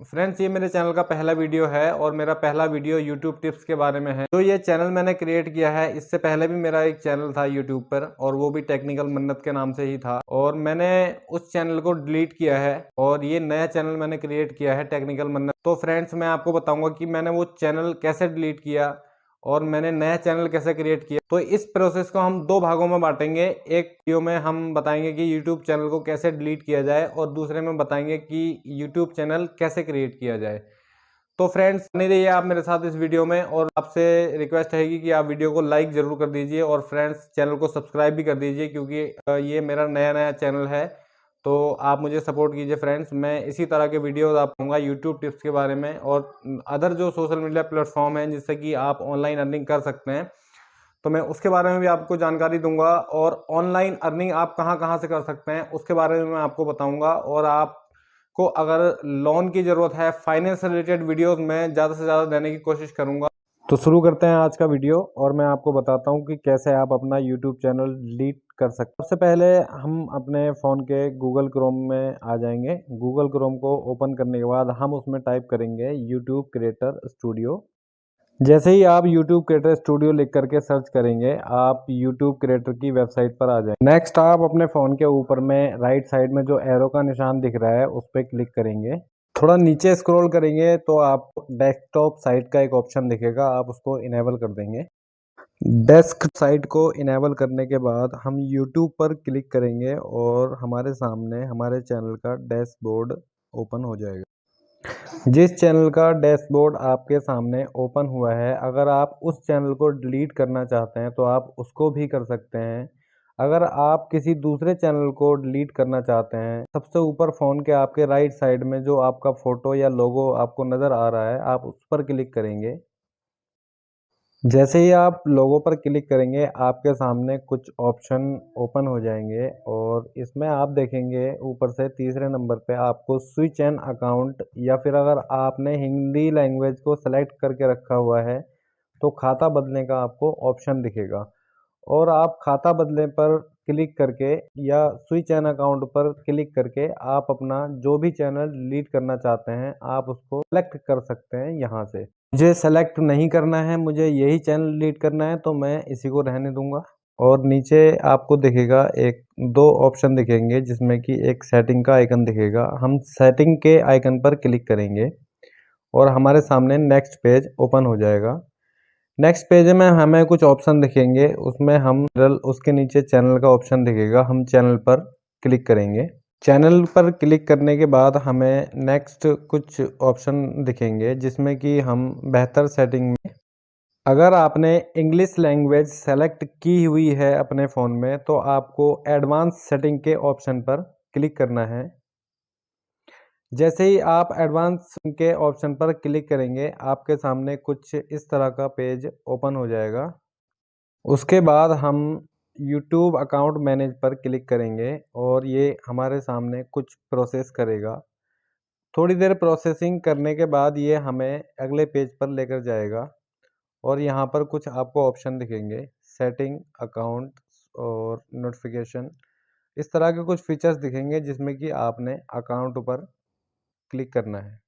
Friends, ये मेरे channel का पहला वीडियो है और मेरा पहला वीडियो यूट्यूब टिप्स के बारे में है। तो ये चैनल मैंने क्रिएट किया है, इससे पहले भी मेरा एक चैनल था यूट्यूब पर और वो भी टेक्निकल मन्नत के नाम से ही था और मैंने उस चैनल को डिलीट किया है और ये नया चैनल मैंने क्रिएट किया है टेक्निकल मन्नत। तो फ्रेंड्स, मैं आपको बताऊंगा कि मैंने वो चैनल कैसे डिलीट किया और मैंने नया चैनल कैसे क्रिएट किया। तो इस प्रोसेस को हम दो भागों में बांटेंगे। एक वीडियो में हम बताएंगे कि यूट्यूब चैनल को कैसे डिलीट किया जाए और दूसरे में बताएंगे कि यूट्यूब चैनल कैसे क्रिएट किया जाए। तो फ्रेंड्स, बने रहिए आप मेरे साथ इस वीडियो में और आपसे रिक्वेस्ट रहेगी कि आप वीडियो को लाइक जरूर कर दीजिए और फ्रेंड्स चैनल को सब्सक्राइब भी कर दीजिए, क्योंकि ये मेरा नया चैनल है। तो आप मुझे सपोर्ट कीजिए फ्रेंड्स। मैं इसी तरह के वीडियोस आप दूंगा यूट्यूब टिप्स के बारे में और अदर जो सोशल मीडिया प्लेटफॉर्म हैं जिससे कि आप ऑनलाइन अर्निंग कर सकते हैं, तो मैं उसके बारे में भी आपको जानकारी दूंगा और ऑनलाइन अर्निंग आप कहां कहां से कर सकते हैं उसके बारे में मैं आपको बताऊंगा। और आपको अगर लोन की ज़रूरत है, फाइनेंस रिलेटेड वीडियोस मैं ज़्यादा से ज़्यादा देने की कोशिश करूंगा। तो शुरू करते हैं आज का वीडियो और मैं आपको बताता हूं कि कैसे आप अपना यूट्यूब चैनल डिलीट कर सकते हैं। सबसे पहले हम अपने फ़ोन के गूगल क्रोम में आ जाएंगे। गूगल क्रोम को ओपन करने के बाद हम उसमें टाइप करेंगे यूट्यूब क्रिएटर स्टूडियो। जैसे ही आप YouTube क्रिएटर स्टूडियो लिख करके सर्च करेंगे, आप YouTube क्रिएटर की वेबसाइट पर आ जाएंगे। नेक्स्ट आप अपने फ़ोन के ऊपर में राइट साइड में जो एरो का निशान दिख रहा है उस पर क्लिक करेंगे। थोड़ा नीचे स्क्रॉल करेंगे तो आपको डेस्कटॉप साइट का एक ऑप्शन दिखेगा, आप उसको इनेबल कर देंगे। डेस्क साइट को इनेबल करने के बाद हम YouTube पर क्लिक करेंगे और हमारे सामने हमारे चैनल का डैशबोर्ड ओपन हो जाएगा। जिस चैनल का डैशबोर्ड आपके सामने ओपन हुआ है, अगर आप उस चैनल को डिलीट करना चाहते हैं तो आप उसको भी कर सकते हैं। अगर आप किसी दूसरे चैनल को डिलीट करना चाहते हैं, सबसे ऊपर फ़ोन के आपके राइट साइड में जो आपका फ़ोटो या लोगो आपको नज़र आ रहा है, आप उस पर क्लिक करेंगे। जैसे ही आप लोगो पर क्लिक करेंगे, आपके सामने कुछ ऑप्शन ओपन हो जाएंगे और इसमें आप देखेंगे ऊपर से तीसरे नंबर पे आपको स्विच एन अकाउंट, या फिर अगर आपने हिंदी लैंग्वेज को सेलेक्ट करके रखा हुआ है तो खाता बदलने का आपको ऑप्शन दिखेगा और आप खाता बदलने पर क्लिक करके या स्विच एन अकाउंट पर क्लिक करके आप अपना जो भी चैनल डिलीट करना चाहते हैं आप उसको सेलेक्ट कर सकते हैं यहाँ से। मुझे सेलेक्ट नहीं करना है, मुझे यही चैनल डिलीट करना है तो मैं इसी को रहने दूंगा। और नीचे आपको दिखेगा एक दो ऑप्शन दिखेंगे जिसमें कि एक सेटिंग का आइकन दिखेगा। हम सेटिंग के आइकन पर क्लिक करेंगे और हमारे सामने नेक्स्ट पेज ओपन हो जाएगा। नेक्स्ट पेज में हमें कुछ ऑप्शन दिखेंगे, उसमें हम उसके नीचे चैनल का ऑप्शन दिखेगा, हम चैनल पर क्लिक करेंगे। चैनल पर क्लिक करने के बाद हमें नेक्स्ट कुछ ऑप्शन दिखेंगे जिसमें कि हम बेहतर सेटिंग में, अगर आपने इंग्लिश लैंग्वेज सेलेक्ट की हुई है अपने फ़ोन में तो आपको एडवांस सेटिंग के ऑप्शन पर क्लिक करना है। जैसे ही आप एडवांस के ऑप्शन पर क्लिक करेंगे, आपके सामने कुछ इस तरह का पेज ओपन हो जाएगा। उसके बाद हम यूट्यूब अकाउंट मैनेज पर क्लिक करेंगे और ये हमारे सामने कुछ प्रोसेस करेगा। थोड़ी देर प्रोसेसिंग करने के बाद ये हमें अगले पेज पर लेकर जाएगा और यहाँ पर कुछ आपको ऑप्शन दिखेंगे, सेटिंग, अकाउंट और नोटिफिकेशन। इस तरह के कुछ फीचर्स दिखेंगे जिसमें कि आपने अकाउंट पर क्लिक करना है।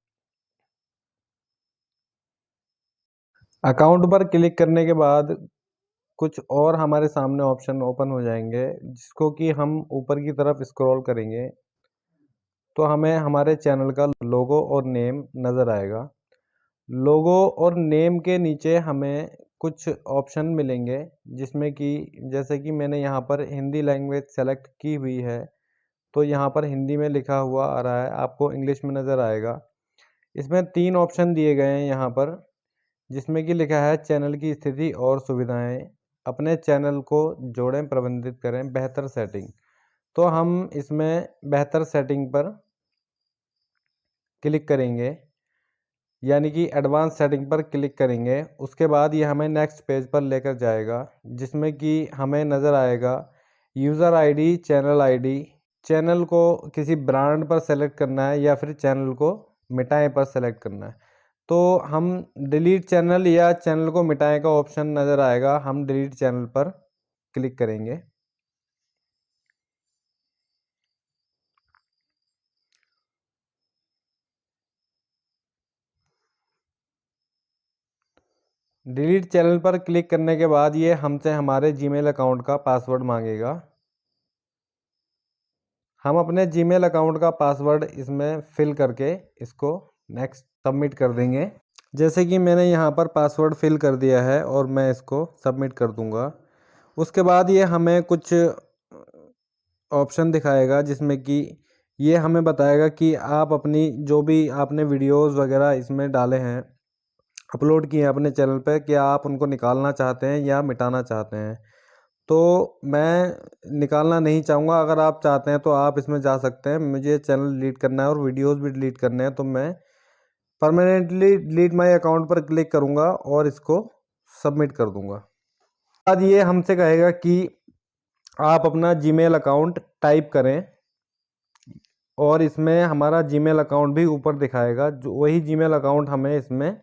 अकाउंट पर क्लिक करने के बाद कुछ और हमारे सामने ऑप्शन ओपन हो जाएंगे जिसको कि हम ऊपर की तरफ स्क्रॉल करेंगे तो हमें हमारे चैनल का लोगो और नेम नज़र आएगा। लोगो और नेम के नीचे हमें कुछ ऑप्शन मिलेंगे जिसमें कि जैसे कि मैंने यहाँ पर हिंदी लैंग्वेज सेलेक्ट की हुई है तो यहाँ पर हिंदी में लिखा हुआ आ रहा है, आपको इंग्लिश में नज़र आएगा। इसमें 3 ऑप्शन दिए गए हैं यहाँ पर जिसमें कि लिखा है चैनल की स्थिति और सुविधाएं, अपने चैनल को जोड़ें, प्रबंधित करें, बेहतर सेटिंग। तो हम इसमें बेहतर सेटिंग पर क्लिक करेंगे, यानी कि एडवांस सेटिंग पर क्लिक करेंगे। उसके बाद ये हमें नेक्स्ट पेज पर लेकर जाएगा जिसमें कि हमें नज़र आएगा user ID, channel ID. Channel को किसी ब्रांड पर सेलेक्ट करना है या फिर चैनल को मिटाएं पर सेलेक्ट करना है। तो हम डिलीट चैनल या चैनल को मिटाएं का ऑप्शन नज़र आएगा, हम डिलीट चैनल पर क्लिक करेंगे। डिलीट चैनल पर क्लिक करने के बाद ये हमसे हमारे जीमेल अकाउंट का पासवर्ड मांगेगा। हम अपने जीमेल अकाउंट का पासवर्ड इसमें फिल करके इसको नेक्स्ट सबमिट कर देंगे। जैसे कि मैंने यहाँ पर पासवर्ड फिल कर दिया है और मैं इसको सबमिट कर दूँगा। उसके बाद ये हमें कुछ ऑप्शन दिखाएगा जिसमें कि ये हमें बताएगा कि आप अपनी जो भी आपने वीडियोस वगैरह इसमें डाले हैं, अपलोड किए हैं अपने चैनल पे, क्या आप उनको निकालना चाहते हैं या मिटाना चाहते हैं। तो मैं निकालना नहीं चाहूँगा। अगर आप चाहते हैं तो आप इसमें जा सकते हैं। मुझे चैनल डिलीट करना है और वीडियोस भी डिलीट करने हैं, तो मैं परमानेंटली डिलीट माय अकाउंट पर क्लिक करूँगा और इसको सबमिट कर दूँगा। बाद ये हमसे कहेगा कि आप अपना जीमेल अकाउंट टाइप करें और इसमें हमारा जीमेल अकाउंट भी ऊपर दिखाएगा, जो वही जीमेल अकाउंट हमें इसमें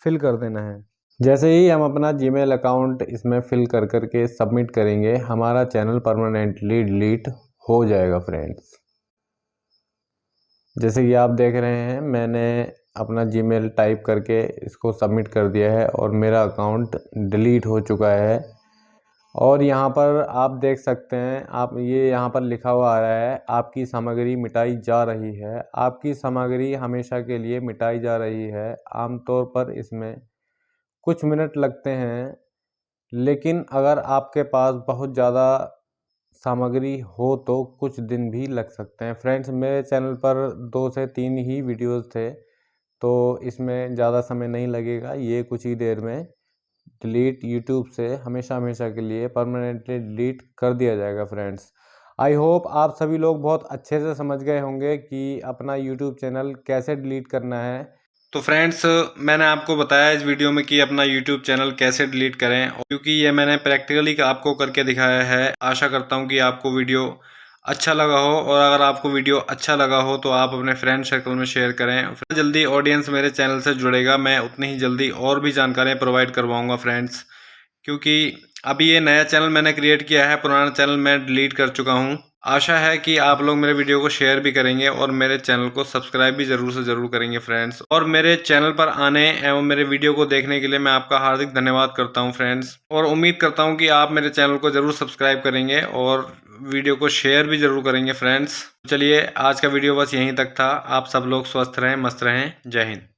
फिल कर देना है। जैसे ही हम अपना जीमेल अकाउंट इसमें फिल कर करके सबमिट करेंगे, हमारा चैनल परमानेंटली डिलीट हो जाएगा फ्रेंड्स। जैसे कि आप देख रहे हैं, मैंने अपना जीमेल टाइप करके इसको सबमिट कर दिया है और मेरा अकाउंट डिलीट हो चुका है। और यहाँ पर आप देख सकते हैं, आप ये यहाँ पर लिखा हुआ आ रहा है, आपकी सामग्री मिटाई जा रही है। आपकी सामग्री हमेशा के लिए मिटाई जा रही है। आमतौर पर इसमें कुछ मिनट लगते हैं, लेकिन अगर आपके पास बहुत ज़्यादा सामग्री हो तो कुछ दिन भी लग सकते हैं। फ्रेंड्स, मेरे चैनल पर 2 से 3 ही वीडियोज़ थे, तो इसमें ज़्यादा समय नहीं लगेगा। ये कुछ ही देर में डिलीट यूट्यूब से हमेशा हमेशा के लिए परमानेंटली डिलीट कर दिया जाएगा फ्रेंड्स। आई होप आप सभी लोग बहुत अच्छे से समझ गए होंगे कि अपना यूट्यूब चैनल कैसे डिलीट करना है। तो फ्रेंड्स, मैंने आपको बताया इस वीडियो में कि अपना यूट्यूब चैनल कैसे डिलीट करें, और क्योंकि ये मैंने प्रैक्टिकली आपको करके दिखाया है। आशा करता हूँ कि आपको वीडियो अच्छा लगा हो, और अगर आपको वीडियो अच्छा लगा हो तो आप अपने फ्रेंड सर्कल में शेयर करें। जितना जल्दी ऑडियंस मेरे चैनल से जुड़ेगा, मैं उतनी ही जल्दी और भी जानकारियाँ प्रोवाइड करवाऊँगा फ्रेंड्स। क्योंकि अभी ये नया चैनल मैंने क्रिएट किया है, पुराना चैनल मैं डिलीट कर चुका हूँ। आशा है कि आप लोग मेरे वीडियो को शेयर भी करेंगे और मेरे चैनल को सब्सक्राइब भी ज़रूर से ज़रूर करेंगे फ्रेंड्स। और मेरे चैनल पर आने एवं मेरे वीडियो को देखने के लिए मैं आपका हार्दिक धन्यवाद करता हूं फ्रेंड्स, और उम्मीद करता हूं कि आप मेरे चैनल को ज़रूर सब्सक्राइब करेंगे और वीडियो को शेयर भी ज़रूर करेंगे फ्रेंड्स। चलिए, आज का वीडियो बस यहीं तक था। आप सब लोग स्वस्थ रहें, मस्त रहें। जय हिंद।